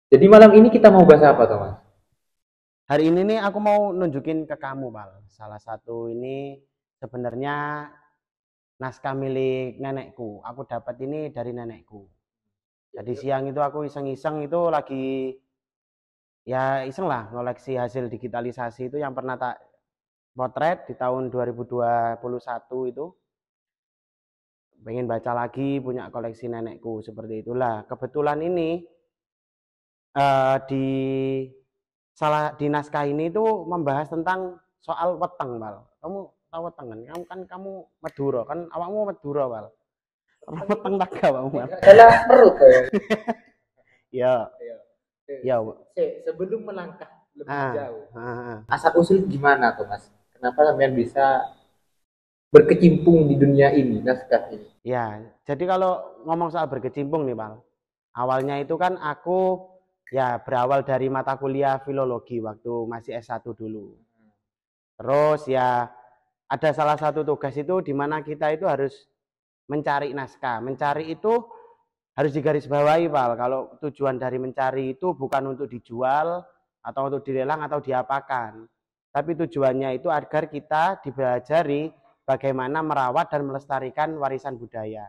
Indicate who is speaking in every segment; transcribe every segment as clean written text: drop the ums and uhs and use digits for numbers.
Speaker 1: Jadi malam ini kita mau bahas apa, Thomas?
Speaker 2: Hari ini nih aku mau nunjukin ke kamu, Pal. Salah satu ini sebenarnya naskah milik nenekku. Aku dapat ini dari nenekku. Jadi siang itu aku iseng-iseng itu lagi ya iseng lah ngoleksi hasil digitalisasi itu yang pernah tak potret di tahun 2021 itu. Pengen baca lagi punya koleksi nenekku seperti itulah. Kebetulan ini di di naskah ini tuh membahas tentang soal weteng, Bal. Kamu tahu weteng kan? Kamu Madura kan, awakmu Madura, Bal. Apa weteng tak awakmu, Bal?
Speaker 1: Adalah perut ya.
Speaker 2: Ya, ya.
Speaker 1: Sebelum melangkah lebih
Speaker 2: Ah,
Speaker 1: jauh,
Speaker 2: ah, ah.
Speaker 1: asal usul gimana, Thomas? Kenapa kalian bisa berkecimpung di dunia ini, naskah ini?
Speaker 2: Ya, jadi kalau ngomong soal berkecimpung nih, Bal. Awalnya itu kan aku ya berawal dari mata kuliah filologi waktu masih S1 dulu. Terus ya ada salah satu tugas itu di mana kita itu harus mencari naskah. Mencari itu harus digarisbawahi, Pak. Kalau tujuan dari mencari itu bukan untuk dijual atau untuk dilelang atau diapakan. Tapi tujuannya itu agar kita dipelajari bagaimana merawat dan melestarikan warisan budaya.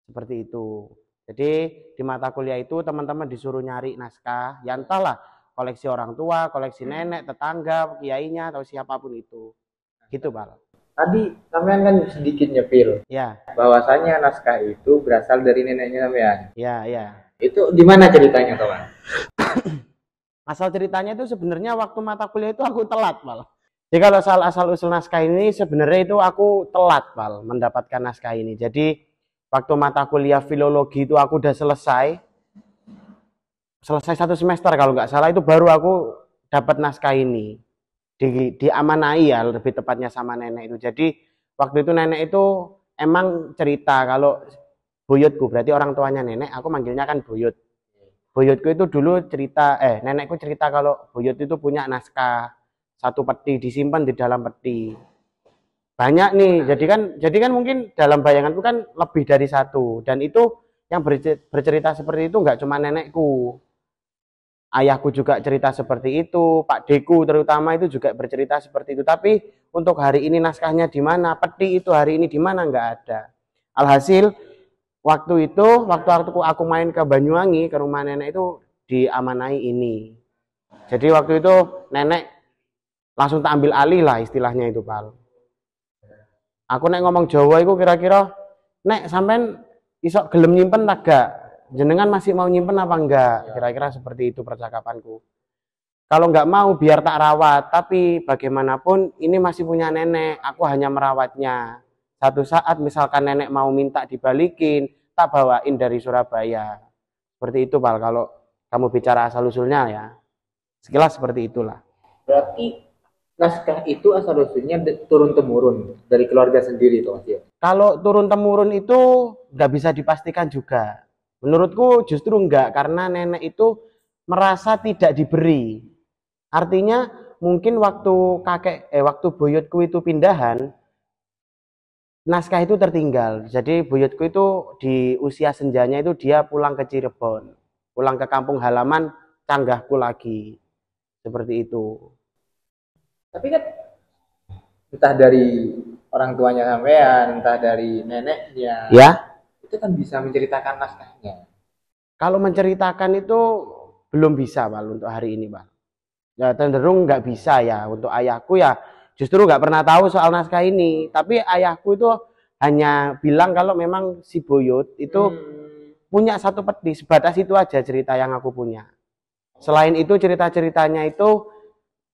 Speaker 2: Seperti itu. Jadi di mata kuliah itu teman-teman disuruh nyari naskah, ya entahlah koleksi orang tua, koleksi nenek, tetangga, kiainya atau siapapun itu. Gitu, Pak.
Speaker 1: Tadi sampean kan sedikit nyepil
Speaker 2: Ya,
Speaker 1: bahwasanya naskah itu berasal dari neneknya sampean.
Speaker 2: ya, ya.
Speaker 1: Itu gimana ceritanya, Thomas?
Speaker 2: Asal ceritanya itu sebenarnya waktu mata kuliah itu aku telat, Pak. Jadi kalau soal asal usul naskah ini sebenarnya itu aku telat, Pak, mendapatkan naskah ini. Jadi waktu mata kuliah filologi itu aku udah selesai satu semester kalau nggak salah itu baru aku dapat naskah ini diamanai ya lebih tepatnya sama nenek itu. Jadi waktu itu nenek itu emang cerita kalau buyutku berarti orang tuanya nenek, aku manggilnya kan buyut. Buyutku itu dulu cerita nenekku cerita kalau buyut itu punya naskah satu peti disimpan di dalam peti. Banyak nih, jadi kan mungkin dalam bayanganku kan lebih dari satu dan itu yang bercerita seperti itu nggak cuma nenekku, ayahku juga cerita seperti itu, Pak Deku terutama itu juga bercerita seperti itu. Tapi untuk hari ini naskahnya di mana, peti itu hari ini di mana nggak ada. Alhasil waktu aku main ke Banyuwangi ke rumah nenek itu diamanai ini. Jadi waktu itu nenek langsung tak ambil alih lah istilahnya itu, Pak. Aku nek ngomong Jawa itu kira-kira nek sampean isok gelem nyimpen tak gak? Jenengan masih mau nyimpen apa enggak? Kira-kira seperti itu percakapanku. Kalau nggak mau biar tak rawat, tapi bagaimanapun ini masih punya nenek, aku hanya merawatnya. Satu saat misalkan nenek mau minta dibalikin, tak bawain dari Surabaya. Seperti itu, Pal, kalau kamu bicara asal usulnya ya. Sekilas seperti itulah.
Speaker 1: Berarti naskah itu asal usulnya turun temurun dari keluarga sendiri, Thomas ya.
Speaker 2: Kalau turun temurun itu nggak bisa dipastikan juga. Menurutku justru enggak, karena nenek itu merasa tidak diberi. Artinya mungkin waktu buyutku itu pindahan, naskah itu tertinggal. Jadi buyutku itu di usia senjanya itu dia pulang ke Cirebon, pulang ke kampung halaman canggahku lagi. Seperti itu.
Speaker 1: Tapi kan entah dari orang tuanya sampean, entah dari neneknya,
Speaker 2: Ya,
Speaker 1: itu kan bisa menceritakan naskahnya.
Speaker 2: kalau menceritakan itu belum bisa, Pak, untuk hari ini, Pak. Ya cenderung nggak bisa ya. Untuk ayahku ya justru nggak pernah tahu soal naskah ini. Tapi ayahku itu hanya bilang kalau memang si Boyot itu punya satu peti. Sebatas itu aja cerita yang aku punya. Selain itu cerita-ceritanya itu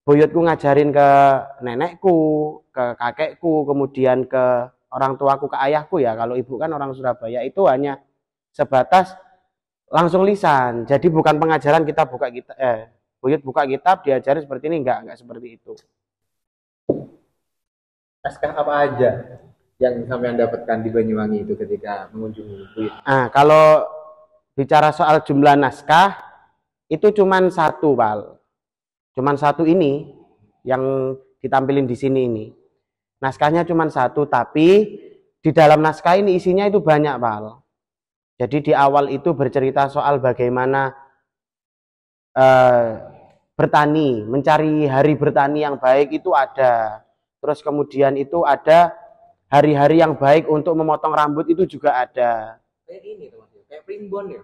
Speaker 2: Boyotku ngajarin ke nenekku, ke kakekku, kemudian ke orang tuaku, ke ayahku ya. Kalau ibu kan orang Surabaya itu hanya sebatas langsung lisan. Jadi bukan pengajaran kita Buyut buka kitab diajari seperti ini, enggak seperti itu.
Speaker 1: Naskah apa aja yang sampean dapatkan di Banyuwangi itu ketika mengunjungi Buyut?
Speaker 2: Nah, kalau bicara soal jumlah naskah itu cuman satu, Pal. Cuman satu ini yang ditampilin di sini ini. Naskahnya cuman satu, tapi di dalam naskah ini isinya itu banyak, Pal. Jadi di awal itu bercerita soal bagaimana eh, bertani, mencari hari bertani yang baik itu ada. Terus kemudian itu ada hari-hari yang baik untuk memotong rambut itu juga ada.
Speaker 1: Kayak ini tuh Mas, kayak primbon ya.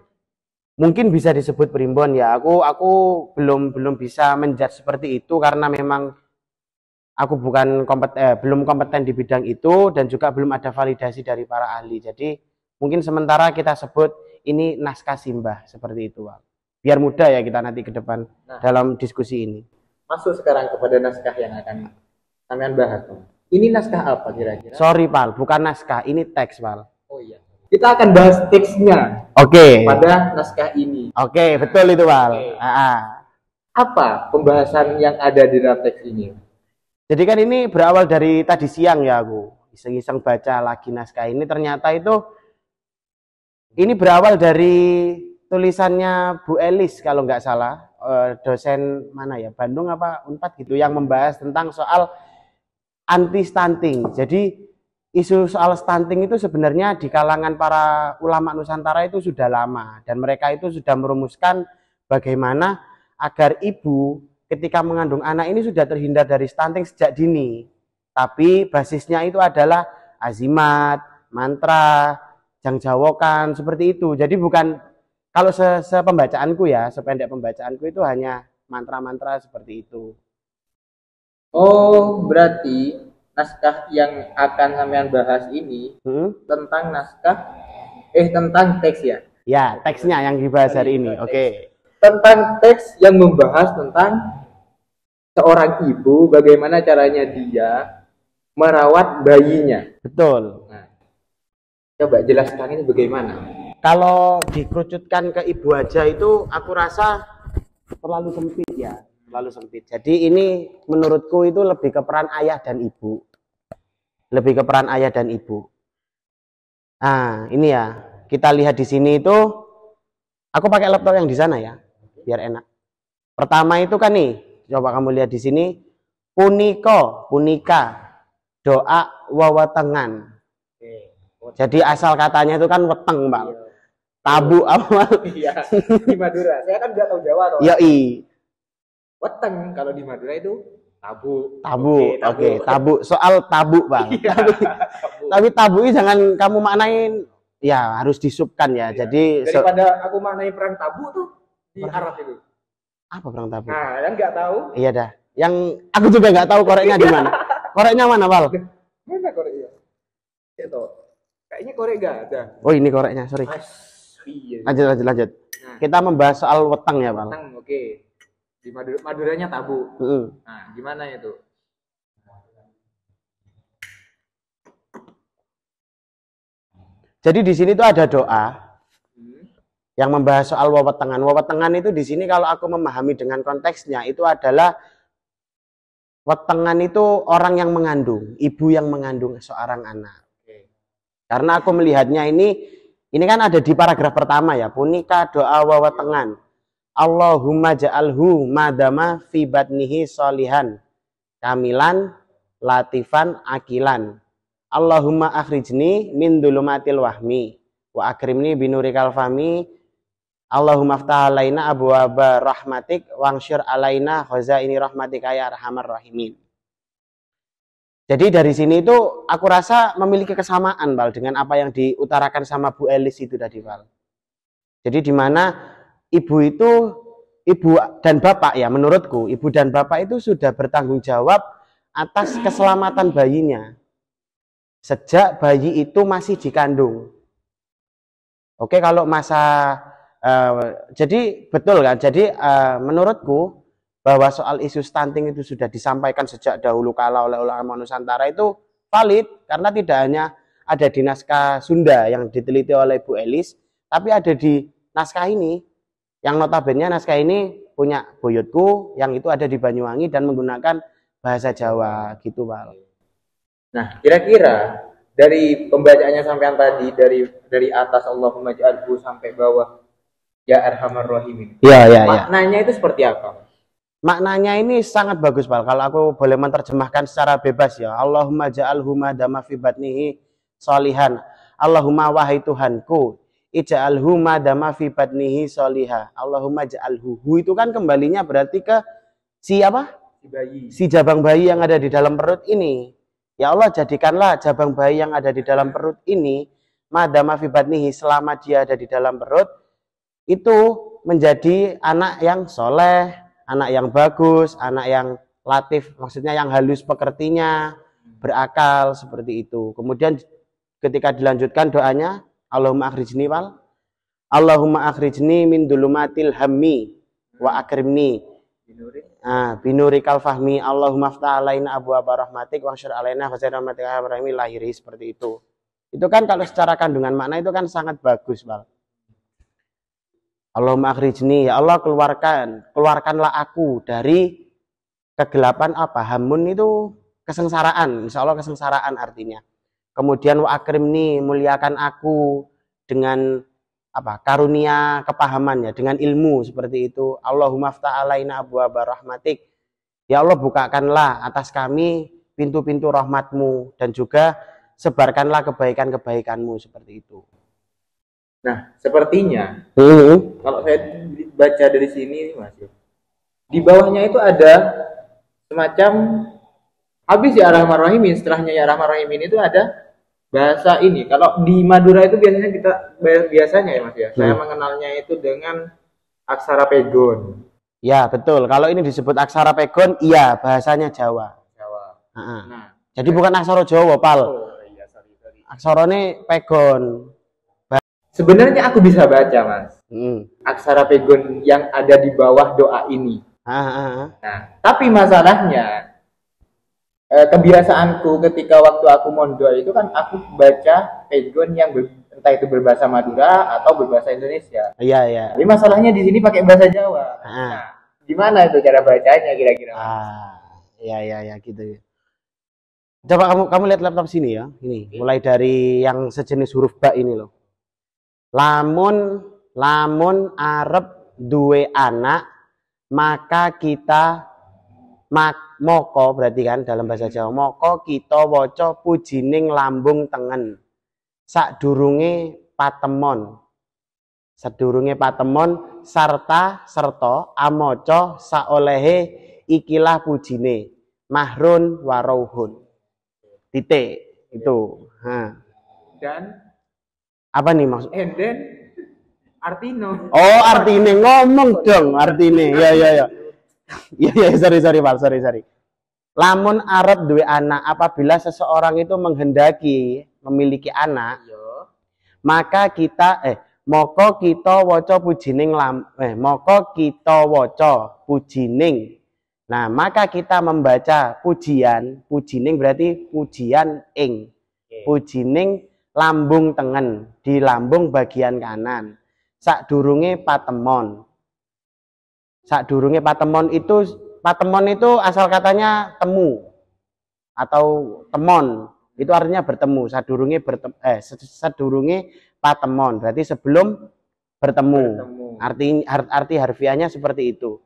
Speaker 2: Mungkin bisa disebut primbon ya. Aku belum bisa menjudge seperti itu karena memang aku belum kompeten di bidang itu dan juga belum ada validasi dari para ahli. Jadi mungkin sementara kita sebut ini naskah simbah seperti itu, Pak. Biar mudah ya kita nanti ke depan dalam diskusi ini.
Speaker 1: Masuk sekarang kepada naskah yang akan kalian bahas. Ini naskah apa kira-kira?
Speaker 2: Sorry, Pal, bukan naskah, ini teks, Pal.
Speaker 1: Oh iya. Kita akan bahas teksnya.
Speaker 2: Oke.
Speaker 1: Pada naskah ini.
Speaker 2: Oke, betul itu, Pal.
Speaker 1: Apa pembahasan yang ada di dalam teks ini?
Speaker 2: Jadi kan ini berawal dari tadi siang ya aku iseng-iseng baca lagi naskah ini, ternyata itu ini berawal dari tulisannya Bu Elis kalau nggak salah, dosen mana ya, Bandung apa Unpad gitu, yang membahas tentang soal anti stunting. Jadi isu soal stunting itu sebenarnya di kalangan para ulama Nusantara itu sudah lama, dan mereka itu sudah merumuskan bagaimana agar ibu ketika mengandung anak ini sudah terhindar dari stunting sejak dini. Tapi basisnya itu adalah azimat, mantra, jangjawokan, seperti itu. Jadi bukan, kalau sepembacaanku ya, sependek pembacaanku itu hanya mantra-mantra seperti itu.
Speaker 1: Oh, berarti naskah yang akan kalian bahas ini tentang tentang teks ya?
Speaker 2: Ya, teksnya yang dibahas hari ini. Oke.
Speaker 1: Tentang teks yang membahas tentang seorang ibu, bagaimana caranya dia merawat bayinya.
Speaker 2: Betul.
Speaker 1: Nah, coba jelaskan ini bagaimana.
Speaker 2: Kalau dikerucutkan ke ibu aja itu aku rasa terlalu sempit ya, terlalu sempit. Jadi ini menurutku itu lebih ke peran ayah dan ibu. Lebih ke peran ayah dan ibu. Nah, ini ya. Kita lihat di sini itu, aku pakai laptop yang di sana ya, biar enak. Pertama itu kan nih, coba kamu lihat di sini, punika, doa wawatengan. Jadi asal katanya itu kan weteng, Bang. Tabu apa?
Speaker 1: Iya, di Madura. Saya kan nggak tahu Jawa toh.
Speaker 2: Yoi.
Speaker 1: Weteng kalau di Madura itu tabu.
Speaker 2: Oke, tabu. Soal tabu, Bang.
Speaker 1: Iya,
Speaker 2: Tapi tabu ini jangan kamu maknain, ya harus disubkan ya.
Speaker 1: Iya.
Speaker 2: Jadi
Speaker 1: daripada aku maknai perang tabu tuh di Arab itu.
Speaker 2: Apa perang tabu?
Speaker 1: Nah, kan nggak tahu.
Speaker 2: Iya dah. Yang aku juga nggak tahu koreknya di mana. Koreknya mana, Pal?
Speaker 1: Mana koreknya? Itu. Kayaknya korek nggak ada.
Speaker 2: Oh, ini koreknya, sorry.
Speaker 1: Iya.
Speaker 2: Lanjut.
Speaker 1: Nah,
Speaker 2: kita membahas soal weteng ya, Pal.
Speaker 1: weteng, oke. Di Maduranya tabu. Nah, gimana itu?
Speaker 2: Jadi di sini tuh ada doa yang membahas soal wewetengan. Wewetengan itu di sini kalau aku memahami dengan konteksnya itu adalah wetengan itu orang yang mengandung, ibu yang mengandung seorang anak. Karena aku melihatnya ini kan ada di paragraf pertama ya, punika doa wewetengan. Allahumma ja'alhu madama fi batnihi solihan kamilan latifan akilan. Allahumma akhrijni min dulumatil wahmi wa akrimni binurikal fami. Allahumma aftah alaina abwaaba rahmatik wangsyur alaina khazaini rahmatika ya arhamar rahimin. Jadi dari sini itu aku rasa memiliki kesamaan, Bal, dengan apa yang diutarakan sama Bu Elis itu tadi, Bal. Jadi di mana ibu dan bapak ya, menurutku ibu dan bapak itu sudah bertanggung jawab atas keselamatan bayinya sejak bayi itu masih dikandung. Oke, kalau jadi betul kan, jadi menurutku bahwa soal isu stunting itu sudah disampaikan sejak dahulu kala oleh ulama Nusantara itu valid, karena tidak hanya ada di naskah Sunda yang diteliti oleh Bu Elis, tapi ada di naskah ini, yang notabene naskah ini punya buyutku yang itu ada di Banyuwangi dan menggunakan bahasa Jawa gitu, Bal.
Speaker 1: Nah, kira-kira dari pembacaannya sampean tadi, dari atas Allahumma ja'alhu sampai bawah ya arhamar rahimin.
Speaker 2: Iya.
Speaker 1: Maknanya itu seperti apa?
Speaker 2: Maknanya ini sangat bagus, Bal. Kalau aku boleh menerjemahkan secara bebas ya. Allahumma ja'alhu madama fi batnihi solihan. Allahumma wahai Tuhanku, ij'alhu madama fi batnihi sholiha. Allahumma ja'alhu. Hu itu kan kembalinya berarti ke si apa?
Speaker 1: Si bayi.
Speaker 2: Si jabang bayi yang ada di dalam perut ini. Ya Allah, jadikanlah jabang bayi yang ada di dalam perut ini madama fi batnihi, selama dia ada di dalam perut itu menjadi anak yang soleh, anak yang bagus, anak yang latif, maksudnya yang halus pekertinya, berakal, seperti itu. Kemudian ketika dilanjutkan doanya, Allahumma akhrijni wal Allahumma akhrijni min dulumatil hammi wa akrimni binurikal fahmi, Allahumma aftah alaina abwaaba rahmatik wa ansyur alaina khazainan rahmatika ya rahimi, lahiri, seperti itu. Itu kan kalau secara kandungan makna itu kan sangat bagus, Bal. Allahumma akhrijni, ya Allah keluarkanlah aku dari kegelapan apa? Hamun itu kesengsaraan, insya Allah kesengsaraan artinya. Kemudian wa akrimni, muliakan aku dengan apa? Karunia kepahaman, ya, dengan ilmu, seperti itu. Allahumma aftah alaina abwaaba rahmatik. Ya Allah, bukakanlah atas kami pintu-pintu rahmatmu dan juga sebarkanlah kebaikan-kebaikanmu, seperti itu.
Speaker 1: Nah, sepertinya kalau saya baca dari sini Mas, di bawahnya itu ada semacam habis ya Ar-Rahman Rahim, setelahnya ya Ar-Rahman Rahim ini itu ada bahasa ini. Kalau di Madura itu biasanya ya Mas ya, saya mengenalnya itu dengan aksara pegon. Ya, betul. Kalau ini disebut aksara pegon, iya, bahasanya Jawa. Nah, jadi bukan aksara Jawa, Pal. Iya, sorry. Aksarane pegon. Sebenarnya aku bisa baca, Mas. Aksara pegon yang ada di bawah doa ini. Nah, tapi masalahnya kebiasaanku ketika waktu aku mondok itu kan aku baca pegon yang entah itu berbahasa Madura atau berbahasa Indonesia. Iya. Tapi masalahnya di sini pakai bahasa Jawa. Nah, gimana itu cara bacanya kira-kira? Iya gitu. Coba kamu lihat laptop sini ya. Ini mulai dari yang sejenis huruf ba ini loh. Lamun arep duwe anak, maka kita moko, berarti kan dalam bahasa Jawa, moko kita waca pujining lambung tengen sadurunge patemon serta amoco saolehe ikilah pujine mahrun warauhun, titik itu. Dan apa nih maksud? And then Artino. Oh, artine ngomong dong, artine. Ya. Iya, sorry, Pak. Sorry. Lamun arep duwe anak, apabila seseorang itu menghendaki memiliki anak, maka kita moko kita waca pujining Nah, maka kita membaca pujining berarti pujian ing. Pujining lambung tengen, di lambung bagian kanan. Sadurunge patemon itu asal katanya temu atau temon, itu artinya bertemu. Sadurunge patemon berarti sebelum bertemu. Arti harfiahnya seperti itu.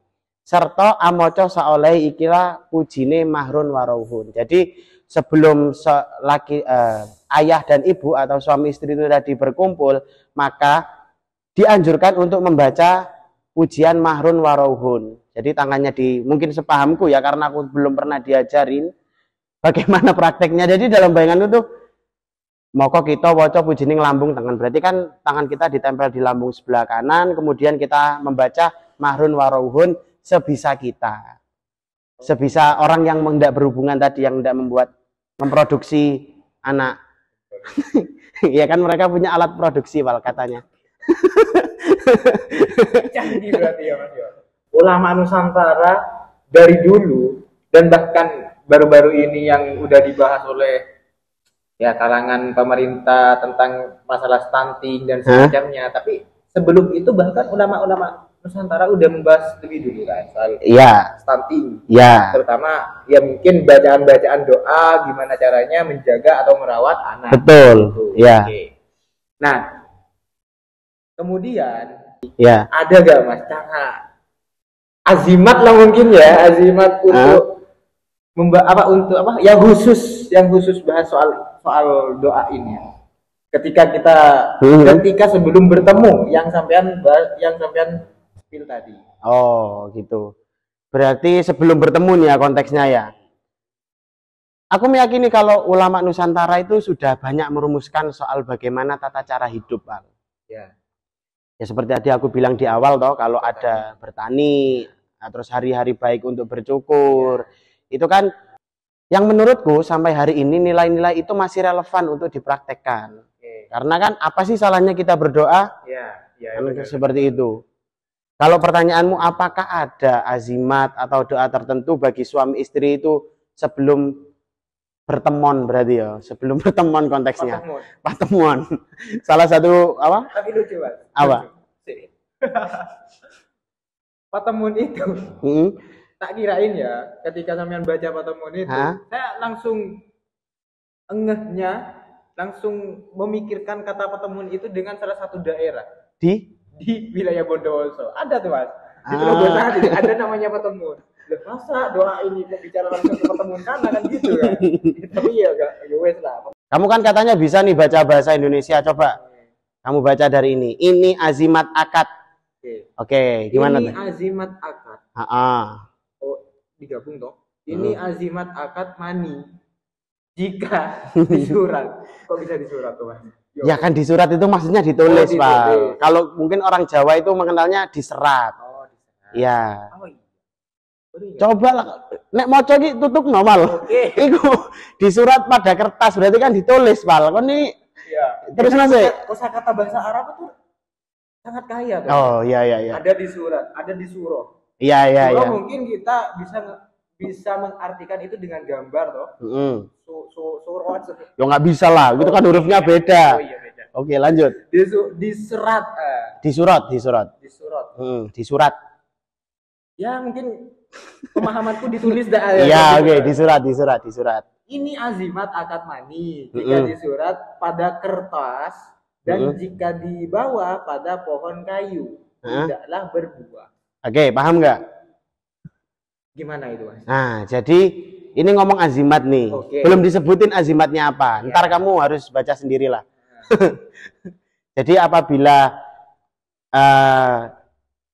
Speaker 1: Serta amoco saoleh ikilah pujine mahrun warauhun. Jadi sebelum ayah dan ibu atau suami istri itu tadi berkumpul, maka dianjurkan untuk membaca pujian mahrun warauhun. Jadi tangannya mungkin sepahamku ya, karena aku belum pernah diajarin bagaimana prakteknya. Jadi dalam bayangan itu moko kita waca pujining lambung tangan, berarti kan tangan kita ditempel di lambung sebelah kanan, kemudian kita membaca mahrun warauhun sebisa kita. Sebisa orang yang tidak berhubungan tadi, yang tidak memproduksi anak. Ya kan mereka punya alat produksi, Wal, katanya. Canggih berarti ya, Mas. Ulama Nusantara dari dulu dan bahkan baru-baru ini yang udah dibahas oleh ya kalangan pemerintah tentang masalah stunting dan semacamnya. Tapi sebelum itu bahkan ulama-ulama Nusantara udah membahas lebih dulu kan soal stunting. Terutama ya mungkin bacaan-bacaan doa gimana caranya menjaga atau merawat anak. Betul. Iya. Nah, kemudian ada gak Mas cara azimat lah mungkin ya, azimat untuk yang khusus bahas soal doa ini.
Speaker 3: ketika sebelum bertemu yang sampean spill tadi.
Speaker 1: Oh, gitu. Berarti sebelum bertemu nih ya konteksnya ya. Aku meyakini kalau ulama Nusantara itu sudah banyak merumuskan soal bagaimana tata cara hidup, Pak.
Speaker 3: Ya.
Speaker 1: Ya seperti tadi aku bilang di awal toh, kalau ada bertani, terus hari-hari baik untuk bercukur, itu kan yang menurutku sampai hari ini nilai-nilai itu masih relevan untuk dipraktekkan. Karena kan apa sih salahnya kita berdoa? Seperti itu. Kalau pertanyaanmu apakah ada azimat atau doa tertentu bagi suami istri itu sebelum bertemuan, berarti ya, sebelum bertemuan konteksnya. Pertemuan. Salah satu apa?
Speaker 3: Tapi lucu, Pak.
Speaker 1: Apa?
Speaker 3: Pertemuan itu. Tak kirain ya, ketika sampean baca pertemuan itu, saya langsung langsung memikirkan kata pertemuan itu dengan salah satu daerah
Speaker 1: di
Speaker 3: wilayah Bondowoso. Ada tuh, Mas. Di Pulau Bosah ada namanya pertemuan. Loh, masa doa ini kok bicara langsung ke pertemuan sana kan gitu kan. Tapi ya wes lah.
Speaker 1: Kamu kan katanya bisa nih baca bahasa Indonesia, coba. Kamu baca dari ini. Ini azimat akad. Oke, gimana
Speaker 3: ini azimat akad. Oh, digabung toh. Ini azimat akad mani. Jika disurat. Kok bisa disurat tuh, Mas?
Speaker 1: Ya kan di surat itu maksudnya ditulis, Pak. Kalau mungkin orang Jawa itu mengenalnya diserat. Oh, diserat. Ya. Oh, iya. Coba lah, nek moco iki tutup normal. Iku disurat pada kertas, berarti kan ditulis, Pak. Kon ini terus nanti
Speaker 3: kosakata bahasa Arab itu sangat kaya tuh.
Speaker 1: Oh, iya.
Speaker 3: Ada di surat, ada di surah.
Speaker 1: Iya.
Speaker 3: Mungkin kita bisa mengartikan itu dengan gambar toh. Surat.
Speaker 1: Ya nggak bisa lah, itu kan hurufnya beda.
Speaker 3: Oh iya beda.
Speaker 1: Oke, lanjut.
Speaker 3: Disurat.
Speaker 1: Disurat.
Speaker 3: Ya mungkin pemahamanku ditulis dah.
Speaker 1: Iya, oke, disurat.
Speaker 3: Ini azimat akad mani jika disurat pada kertas dan jika dibawa pada pohon kayu tidaklah berbuah.
Speaker 1: Oke, paham nggak?
Speaker 3: Gimana itu, Mas?
Speaker 1: Nah, jadi ini ngomong azimat nih. Belum disebutin azimatnya apa. Ntar kamu harus baca sendirilah. Jadi apabila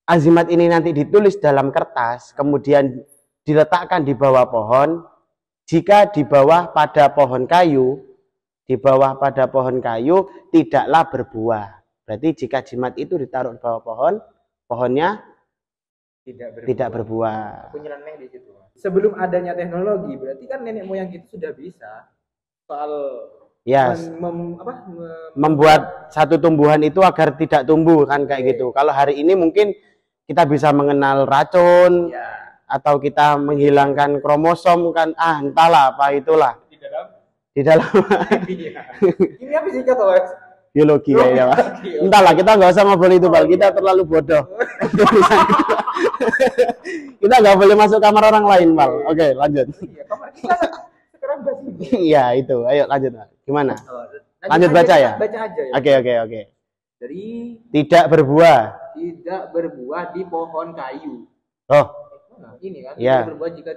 Speaker 1: azimat ini nanti ditulis dalam kertas, kemudian diletakkan di bawah pohon, jika di bawah pada pohon kayu, tidaklah berbuah. Berarti jika jimat itu ditaruh di bawah pohon, pohonnya tidak berbuah.
Speaker 3: Aku nyeleneh di situ. Sebelum adanya teknologi, berarti kan nenek moyang kita sudah bisa soal
Speaker 1: membuat satu tumbuhan itu agar tidak tumbuh kan kayak gitu. Kalau hari ini mungkin kita bisa mengenal racun atau kita menghilangkan kromosom kan, entahlah apa itulah. Di dalam.
Speaker 3: Ini apa sih kata,
Speaker 1: biologi kayaknya, Pak. Entahlah, kita nggak usah ngobrol itu, Pak. Kita terlalu bodoh. Kita nggak boleh masuk kamar orang lain, Pak. Oke, lanjut.
Speaker 3: Iya, kamar kita sekarang bahas ini.
Speaker 1: Iya, itu. Ayo lanjut, Pak. Gimana? Lanjut baca ya?
Speaker 3: Baca aja ya.
Speaker 1: Oke.
Speaker 3: Dari
Speaker 1: tidak berbuah
Speaker 3: di pohon kayu.
Speaker 1: Oh.
Speaker 3: Nah, ini kan
Speaker 1: tidak
Speaker 3: berbuah jika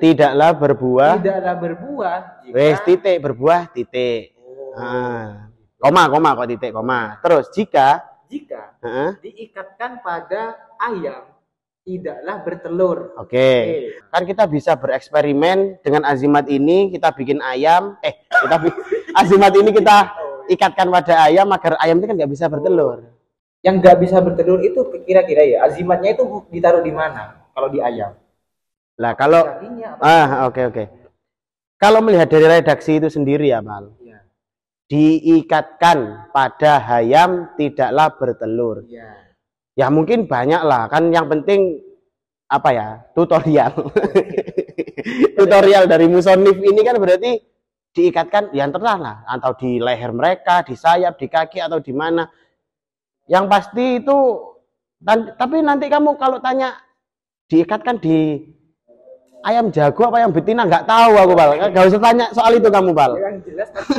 Speaker 1: tidaklah berbuah
Speaker 3: jika
Speaker 1: berbuah titik. Koma kok titik koma. Terus jika
Speaker 3: diikatkan pada ayam tidaklah bertelur.
Speaker 1: Oke. Kan kita bisa bereksperimen dengan azimat ini, kita bikin ayam azimat ini kita ikatkan pada ayam agar ayam itu kan nggak bisa bertelur.
Speaker 3: Yang nggak bisa bertelur itu kira-kira ya azimatnya itu ditaruh di mana kalau di ayam?
Speaker 1: Lah kalau oke. Kalau melihat dari redaksi itu sendiri ya, Mal. Ya. Diikatkan pada hayam tidaklah bertelur. Ya mungkin banyak lah, kan yang penting apa ya? Tutorial. Tutorial dari musonif ini kan berarti diikatkan ya terserah lah, atau di leher mereka, di sayap, di kaki atau di mana. Yang pasti itu tapi nanti kamu kalau tanya diikatkan di ayam jago apa yang betina nggak tahu aku, Bal. Nggak usah tanya soal itu kamu, Bal.
Speaker 3: Yang jelas tapi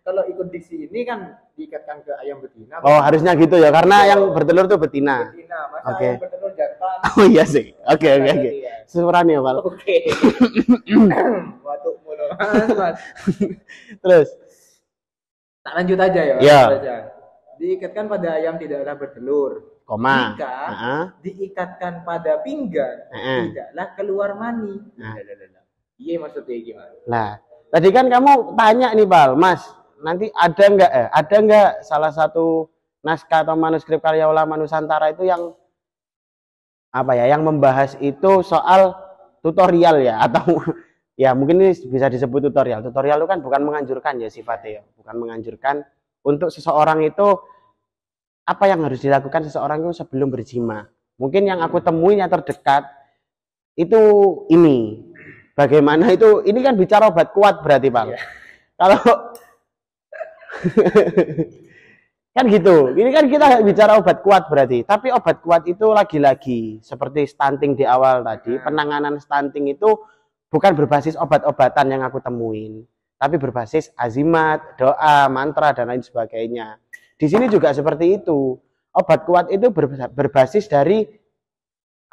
Speaker 3: kalau ikut diksi ini kan diikatkan ke ayam betina.
Speaker 1: Oh, harusnya gitu ya, karena yang bertelur tuh betina.
Speaker 3: Masa ayam bertelur jantan.
Speaker 1: Oh iya sih. Oke. Surani ya, Bal.
Speaker 3: Oke. Waktu Mas.
Speaker 2: Terus
Speaker 3: Tak lanjut aja ya.
Speaker 2: Iya.
Speaker 3: Lanjut aja. Diikatkan pada ayam tidaklah bertelur.
Speaker 2: koma.
Speaker 3: Jika
Speaker 2: Heeh.
Speaker 3: diikatkan pada pinggang tidaklah keluar mani.
Speaker 2: Nah.
Speaker 3: Iya maksudnya gimana?
Speaker 2: Nah, tadi kan kamu tanya nih, Bal, Mas, nanti ada nggak salah satu naskah atau manuskrip karya ulama Nusantara itu yang apa ya, yang membahas itu soal tutorial ya, atau ya mungkin ini bisa disebut tutorial. Tutorial itu kan bukan menganjurkan ya sifatnya, ya, bukan menganjurkan untuk seseorang itu apa yang harus dilakukan seseorang itu sebelum berjima. Mungkin yang aku temui yang terdekat itu ini. Bagaimana itu? Ini kan bicara obat kuat berarti, Bang.
Speaker 3: Iya.
Speaker 2: Kalau kan gitu. Ini kan kita bicara obat kuat berarti. Tapi obat kuat itu lagi-lagi seperti stunting di awal tadi, penanganan stunting itu bukan berbasis obat-obatan yang aku temuin, tapi berbasis azimat, doa, mantra dan lain sebagainya. Di sini juga seperti itu. Obat kuat itu berbasis dari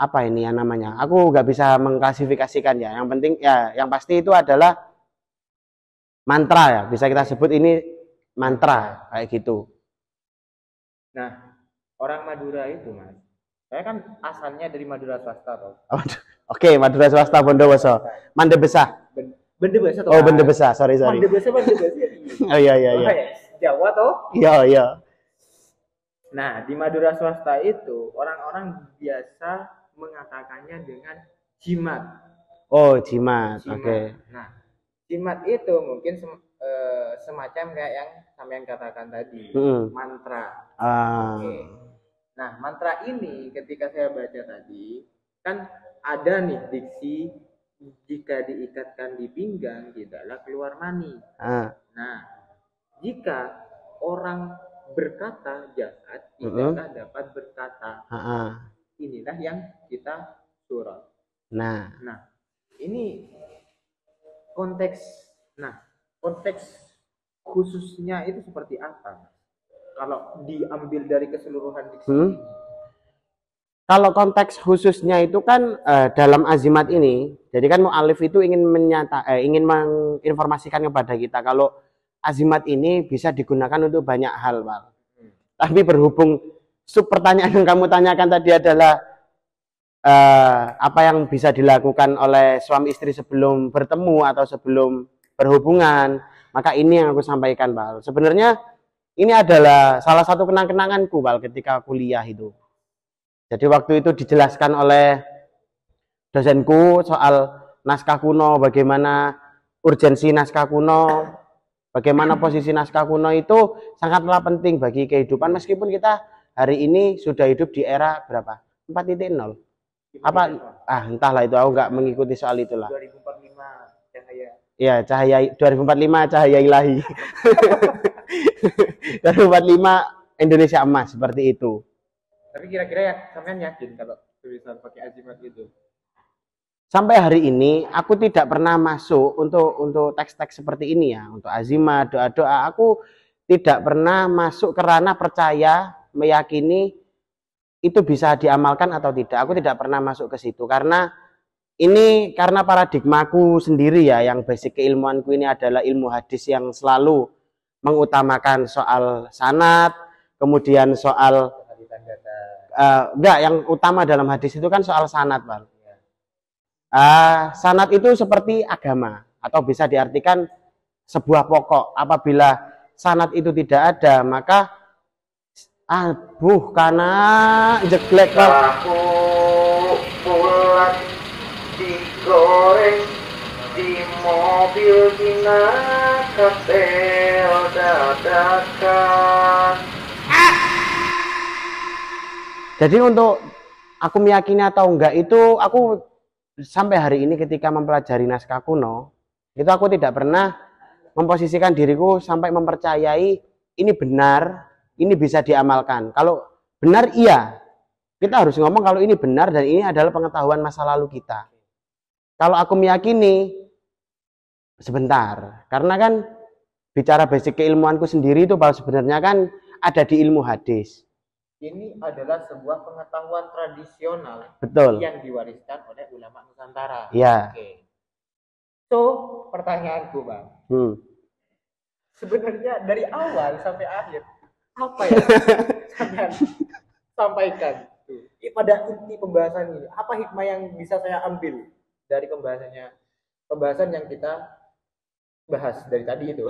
Speaker 2: apa ini ya namanya? Aku nggak bisa mengklasifikasikan ya. Yang penting ya, yang pasti itu adalah mantra ya. Bisa kita sebut ini mantra kayak gitu.
Speaker 3: Nah, orang Madura itu, Mas. Saya kan asalnya dari Madura swasta toh.
Speaker 2: Oke, Madura swasta Bondowoso. Mande besah.
Speaker 3: Bende Basa toh.
Speaker 2: Oh, Bende besah. Sorry.
Speaker 3: Bende Basa.
Speaker 2: Oh iya.
Speaker 3: Jawa toh.
Speaker 2: Iya.
Speaker 3: Nah, di Madura swasta itu orang-orang biasa mengatakannya dengan jimat.
Speaker 2: Oh, jimat. Oke.
Speaker 3: Nah, jimat itu mungkin semacam kayak yang sampean katakan tadi, mantra. Oke. Nah, mantra ini ketika saya baca tadi kan ada nih diksi jika diikatkan di pinggang tidaklah keluar mani. Nah, jika orang berkata jahat tidaklah dapat berkata. Inilah yang kita surat. Nah, ini konteks khususnya itu seperti apa? Kalau diambil dari keseluruhan diksi ini.
Speaker 2: Kalau konteks khususnya itu kan dalam azimat ini, jadi kan mu'alif itu ingin menginformasikan kepada kita kalau azimat ini bisa digunakan untuk banyak hal, Pak. Tapi berhubung pertanyaan yang kamu tanyakan tadi adalah apa yang bisa dilakukan oleh suami istri sebelum bertemu atau sebelum berhubungan, maka ini yang aku sampaikan, Bal. Sebenarnya ini adalah salah satu kenang-kenanganku, Bal, ketika kuliah itu. Jadi waktu itu dijelaskan oleh dosenku soal naskah kuno, bagaimana urgensi naskah kuno, bagaimana posisi naskah kuno itu sangatlah penting bagi kehidupan, meskipun kita hari ini sudah hidup di era berapa? 4.0. Apa? Entahlah itu, aku nggak mengikuti soal itulah.
Speaker 3: 2045 cahaya.
Speaker 2: Ya, cahaya 2045 cahaya ilahi. 2045 Indonesia emas seperti itu.
Speaker 3: Tapi kira-kira ya sampean yakin kalau bisa pakai azimat itu?
Speaker 2: Sampai hari ini aku tidak pernah masuk untuk teks-teks seperti ini ya, untuk azimat, doa-doa. Aku tidak pernah masuk karena percaya, meyakini itu bisa diamalkan atau tidak. Aku tidak pernah masuk ke situ karena ini karena paradigmaku sendiri ya, yang basic keilmuanku ini adalah ilmu hadis yang selalu mengutamakan soal sanad, kemudian soal yang utama dalam hadis itu kan soal sanad, Bang. Sanad itu seperti agama atau bisa diartikan sebuah pokok. Apabila sanad itu tidak ada, maka karena jeglek
Speaker 3: aku pulang digoreng di mobil dina katel dadakan.
Speaker 2: Jadi untuk aku meyakini atau enggak itu, aku sampai hari ini ketika mempelajari naskah kuno, itu aku tidak pernah memposisikan diriku sampai mempercayai ini benar, ini bisa diamalkan. Kalau benar iya, kita harus ngomong kalau ini benar dan ini adalah pengetahuan masa lalu kita. Kalau aku meyakini, sebentar, karena kan bicara basic keilmuanku sendiri itu sebenarnya kan ada di ilmu hadis.
Speaker 3: Ini adalah sebuah pengetahuan tradisional.
Speaker 2: Betul.
Speaker 3: Yang diwariskan oleh ulama Nusantara.
Speaker 2: Iya.
Speaker 3: Oke. So, pertanyaanku, Bang. Sebenarnya dari awal sampai akhir apa yang kalian sampaikan pada inti pembahasan ini? Apa hikmah yang bisa saya ambil dari pembahasan yang kita bahas dari tadi itu?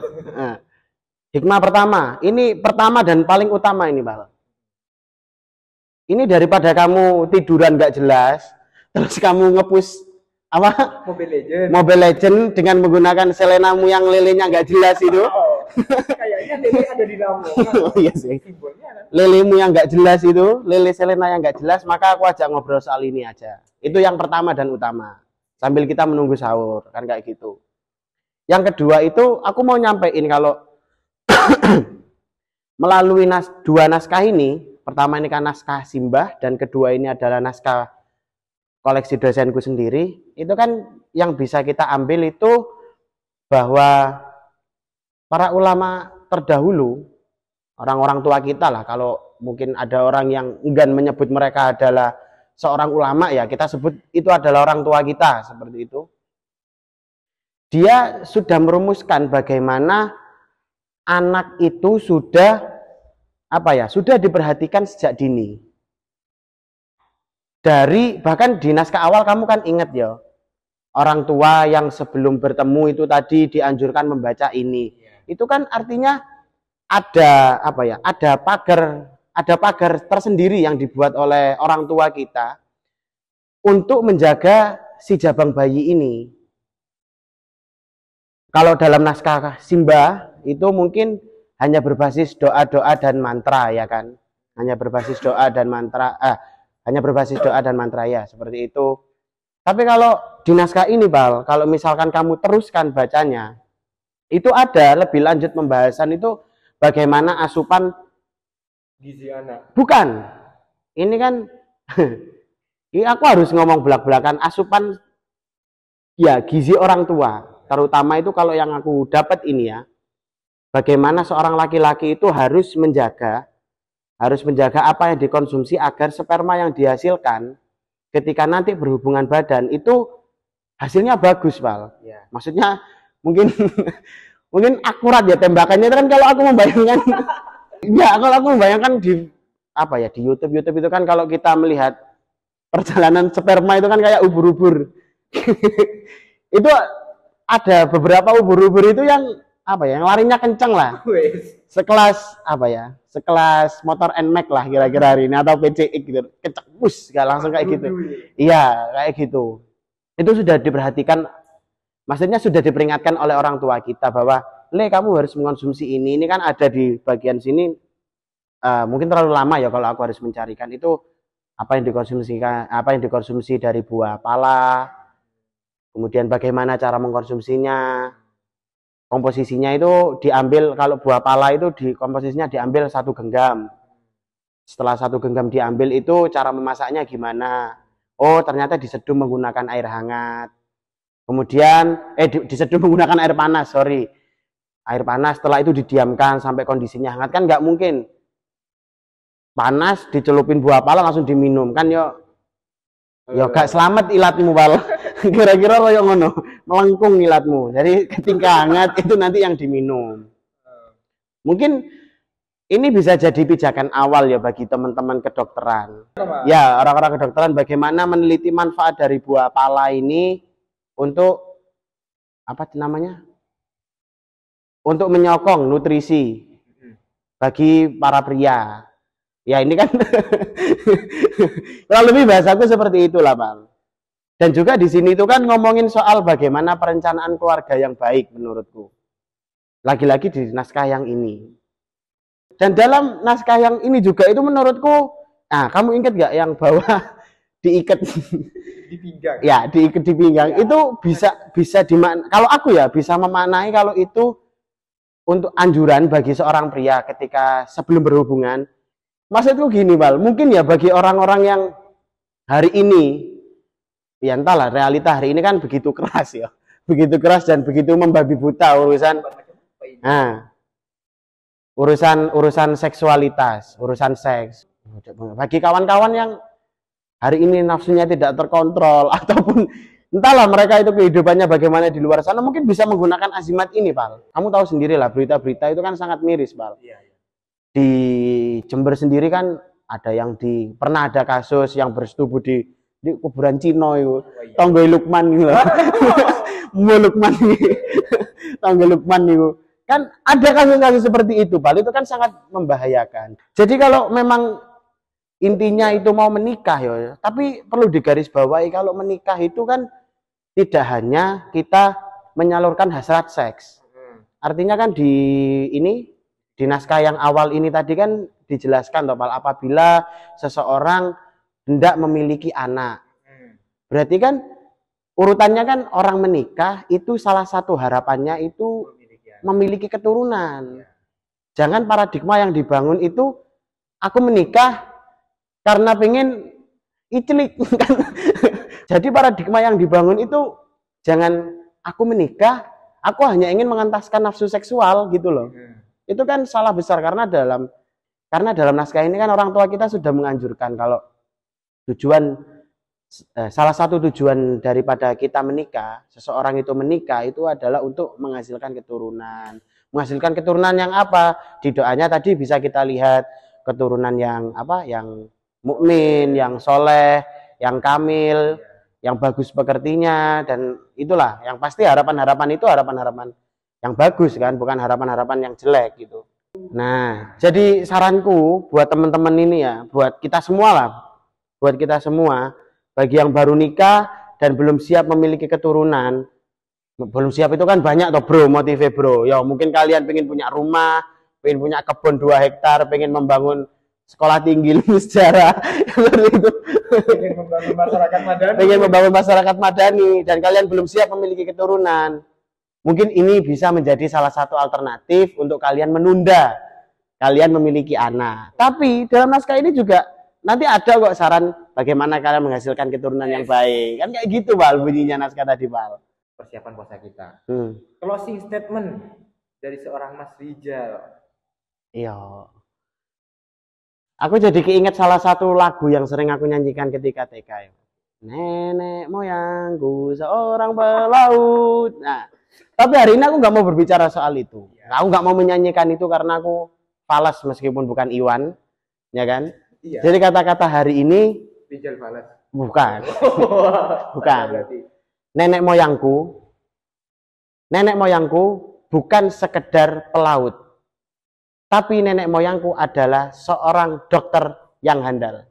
Speaker 2: Hikmah pertama, ini pertama dan paling utama ini, Bang. Ini daripada kamu tiduran nggak jelas, terus kamu ngepush apa? Mobile Legend dengan menggunakan selenamu yang lelenya nggak jelas itu.
Speaker 3: Kayaknya lele ada di dalam.
Speaker 2: Oh iya sih. Lelemu yang nggak jelas itu, lele Selena yang nggak jelas, maka aku ajak ngobrol soal ini aja. Itu yang pertama dan utama. Sambil kita menunggu sahur, kan kayak gitu. Yang kedua itu aku mau nyampein kalau melalui dua naskah ini, pertama ini kan naskah Simbah dan kedua ini adalah naskah koleksi dosenku sendiri, itu kan yang bisa kita ambil itu bahwa para ulama terdahulu, orang-orang tua kita lah, kalau mungkin ada orang yang enggan menyebut mereka adalah seorang ulama, ya kita sebut itu adalah orang tua kita, seperti itu. Dia sudah merumuskan bagaimana anak itu sudah sudah diperhatikan sejak dini. Dari bahkan di naskah awal kamu kan ingat ya, orang tua yang sebelum bertemu itu tadi dianjurkan membaca ini. Itu kan artinya ada ada pagar tersendiri yang dibuat oleh orang tua kita untuk menjaga si jabang bayi ini. Kalau dalam naskah Simbah itu mungkin hanya berbasis doa-doa dan mantra, ya kan? Hanya berbasis doa dan mantra, ya, seperti itu. Tapi kalau di naskah ini, Bal, kalau misalkan kamu teruskan bacanya, itu ada lebih lanjut pembahasan itu bagaimana asupan
Speaker 3: gizi anak.
Speaker 2: Bukan. Ini kan ini aku harus ngomong belak-belakan asupan ya gizi orang tua. Terutama itu kalau yang aku dapat ini ya, bagaimana seorang laki-laki itu harus menjaga apa yang dikonsumsi agar sperma yang dihasilkan ketika nanti berhubungan badan itu hasilnya bagus, Val. Ya. Maksudnya mungkin mungkin akurat ya tembakannya itu kan kalau aku membayangkan ya kalau aku membayangkan di di YouTube itu kan kalau kita melihat perjalanan sperma itu kan kayak ubur-ubur. Itu ada beberapa ubur-ubur itu yang yang larinya kenceng lah. Sekelas sekelas motor NMAX lah kira-kira hari ini atau PCX gitu. Kenceng bus, gak langsung kayak gitu. Iya, kayak gitu. Itu sudah diperhatikan, maksudnya sudah diperingatkan oleh orang tua kita bahwa, kamu harus mengkonsumsi ini kan ada di bagian sini. Mungkin terlalu lama ya kalau aku harus mencarikan itu apa yang dikonsumsi dari buah pala, kemudian bagaimana cara mengkonsumsinya, komposisinya itu diambil, kalau buah pala itu komposisinya diambil 1 genggam. Setelah 1 genggam diambil itu cara memasaknya gimana? Oh, ternyata diseduh menggunakan air hangat. Kemudian diseduh menggunakan air panas, air panas, setelah itu didiamkan sampai kondisinya hangat, kan nggak mungkin panas dicelupin buah pala langsung diminum, kan yo gak selamat ilatmu, Bal. Kira-kira koyo ngono, melengkung ilatmu. Jadi ketika hangat itu nanti yang diminum. Mungkin ini bisa jadi pijakan awal ya bagi teman-teman kedokteran. Ya, orang-orang kedokteran bagaimana meneliti manfaat dari buah pala ini untuk untuk menyokong nutrisi bagi para pria. Ya ini kan kurang lebih bahasaku seperti itulah, Bang. Dan juga di sini itu kan ngomongin soal bagaimana perencanaan keluarga yang baik menurutku. Lagi-lagi di naskah yang ini. Dan dalam naskah yang ini juga itu menurutku, kamu ingat gak yang bawah diikat
Speaker 3: di pinggang?
Speaker 2: Ya, diikat di pinggang. Ya. Itu bisa kalau aku ya bisa memaknai kalau itu untuk anjuran bagi seorang pria ketika sebelum berhubungan. Maksudku gini, Bal, mungkin ya bagi orang-orang yang hari ini, ya entahlah, realita hari ini kan begitu keras ya, begitu keras dan begitu membabi buta urusan seksualitas, urusan seks. Bagi kawan-kawan yang hari ini nafsunya tidak terkontrol ataupun
Speaker 1: Entahlah mereka itu kehidupannya bagaimana di luar sana, mungkin bisa menggunakan azimat ini, Pal. Kamu tahu sendiri lah, berita-berita itu kan sangat miris, Pal.
Speaker 3: Iya, iya.
Speaker 1: Di Jember sendiri kan ada yang pernah ada kasus yang bersetubuh di kuburan Cina itu.
Speaker 3: iya.
Speaker 1: Tonggo Lukman gitu. Mu Lukman gitu. Tonggo Lukman itu. Kan ada kasus-kasus seperti itu, Pal. Itu kan sangat membahayakan. Jadi kalau memang intinya itu mau menikah ya, tapi perlu digarisbawahi kalau menikah itu kan tidak hanya kita menyalurkan hasrat seks. Artinya kan di naskah yang awal ini tadi kan dijelaskan toh, Pal, apabila seseorang hendak memiliki anak. Berarti kan urutannya kan orang menikah itu salah satu harapannya itu memiliki keturunan. Jangan paradigma yang dibangun itu aku menikah karena pengen iclik kan. Jadi paradigma yang dibangun itu jangan aku menikah, aku hanya ingin mengentaskan nafsu seksual gitu loh. Itu kan salah besar karena dalam naskah ini kan orang tua kita sudah menganjurkan kalau salah satu tujuan daripada kita menikah, seseorang itu menikah itu adalah untuk menghasilkan keturunan. Menghasilkan keturunan yang apa? Di doanya tadi bisa kita lihat keturunan yang apa? Yang mukmin, yang soleh, yang kamil, yang bagus pekertinya, dan itulah yang pasti harapan-harapan itu harapan-harapan yang bagus kan, bukan harapan-harapan yang jelek gitu. Nah, jadi saranku buat teman-teman ini ya, buat kita semua lah, buat kita semua, bagi yang baru nikah dan belum siap memiliki keturunan, belum siap itu kan banyak toh bro, motive bro. Ya mungkin kalian pengen punya rumah, pengen punya kebun 2 hektar, pengen membangun sekolah tinggi ilmu sejarah,
Speaker 3: Pengen membangun masyarakat madani.
Speaker 1: pengen membangun masyarakat madani, dan kalian belum siap memiliki keturunan. Mungkin ini bisa menjadi salah satu alternatif untuk kalian menunda kalian memiliki anak. Tapi dalam naskah ini juga nanti ada kok saran bagaimana kalian menghasilkan keturunan yang baik. Kan kayak gitu, Bal, bunyinya naskah tadi, Bal.
Speaker 3: Persiapan puasa kita. Closing statement dari seorang Mas Rijal.
Speaker 1: Iya. Aku jadi keinget salah satu lagu yang sering aku nyanyikan ketika TK. Nenek moyangku seorang pelaut. Nah, tapi hari ini aku nggak mau berbicara soal itu. Aku nggak mau menyanyikan itu karena aku falas meskipun bukan Iwan, ya kan?
Speaker 3: Iya.
Speaker 1: Jadi kata-kata hari ini
Speaker 3: Rijal falas.
Speaker 1: bukan, bukan. Nenek moyangku bukan sekedar pelaut, tapi nenek moyangku adalah seorang dokter yang handal.